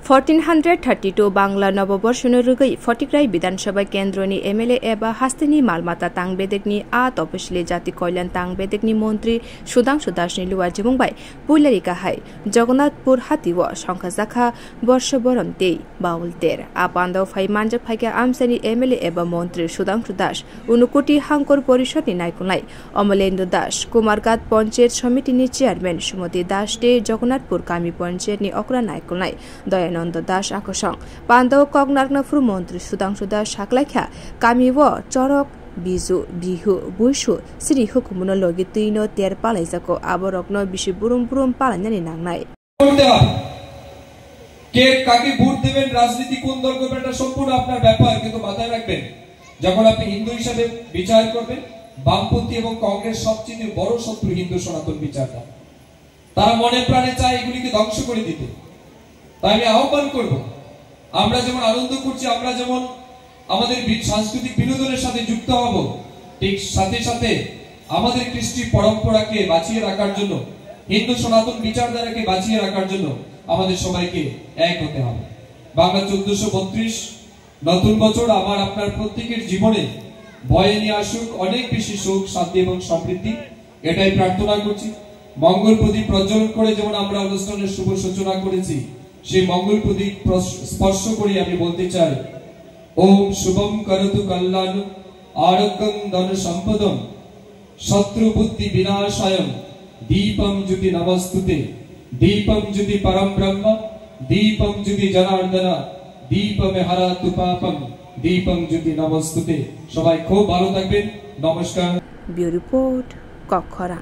1432 बांग्ला नववर्षनि रुगै फटिक्राई विधानसभा केन्द्रनि MLA एबा हास्तिनि मालमाता तांबेदेकनि आ तपसिली जाति कल्याण तांबेदेकनि मन्त्री सुधांशु दासनि लुवा जिमुंबाय पुइलारि गाहाय जगन्नाथपुर हातिव संखाजाखा वर्षबरन तेई बाउल तेर आपान्दाव फाइ मानजक फाइका आमसानि एमएलए एबा मन्त्री सुधांशु दास उनुकोटी हांकर परिषदनि नायकुंलाय अमलेन्द्र दास कुमारघाट पंचायत समितिनि चेयरमैन सुमति दास दे जगन्नाथपुर कामी पंचायतनि अक्रा नायकुंलाय दयानन्द दास आकसं पाण्डव कग्नाग्नफुर मन्त्री सुधांशु दास साक्लाख्या कामिव चरक बिजु बिहु बुइसु श्री हुकुमुन लगी तुइनो तेर पालाइजाको आबरग्न बिसि बुरुम बुरुम पालाइनानि नांनाय কে কাকে ভোট দেবেন রাজনীতি কোন দল করবেন এটা সম্পূর্ণ আপনার ব্যাপার কিন্তু মাথায় রাখবেন যখন আপনি হিন্দু হিসেবে বিচার করবেন বামপন্থী এবং কংগ্রেস সবচেয়ে বড় শত্রু হিন্দু সনাতন বিচারটা তারা মনে প্রাণে চায় এগুলিকে ধ্বংস করে দিতে তাই আমি আহ্বান করব আমরা যেমন আনন্দ করছি আমরা যেমন আমাদের সাংস্কৃতিক বিনোদনের সাথে যুক্ত হব ঠিক সাথে সাথে আমাদের কৃষ্টি পরম্পরাকে বাঁচিয়ে রাখার জন্য হিন্দু সনাতন বিচারধারাকে বাঁচিয়ে রাখার জন্য আমাদের সবাইকে এক হতে হবে বাংলা 1432 নতুন বছর আমার আপনার প্রত্যেকের জীবনে বয়ে নিয়ে আসুক অনেক বেশি সুখ শান্তি এবং সমৃদ্ধি এটাই প্রার্থনা করছি মঙ্গল প্রদীপ প্রজ্বলন করে যেমন আমরা অনুষ্ঠানের শুভ সূচনা করেছি সেই মঙ্গল প্রদীপ স্পর্শ করে আমি বলতে চাই ওম শুভম করতু কল্যাণ আরোগ্যং ধন সম্পদম শত্রু বুদ্ধি বিনাশায়ং দীপম জ্যোতি নমস্তুতে দীপম জ্যোতি পরম ব্রহ্ম দীপম জ্যোতি জনার্দন দীপমে হারাতু পাপম দীপম জ্যোতি নমস্তুতে সবাই খুব ভালো থাকবেন নমস্কার ব্যুরো রিপোর্ট কক্ষরা।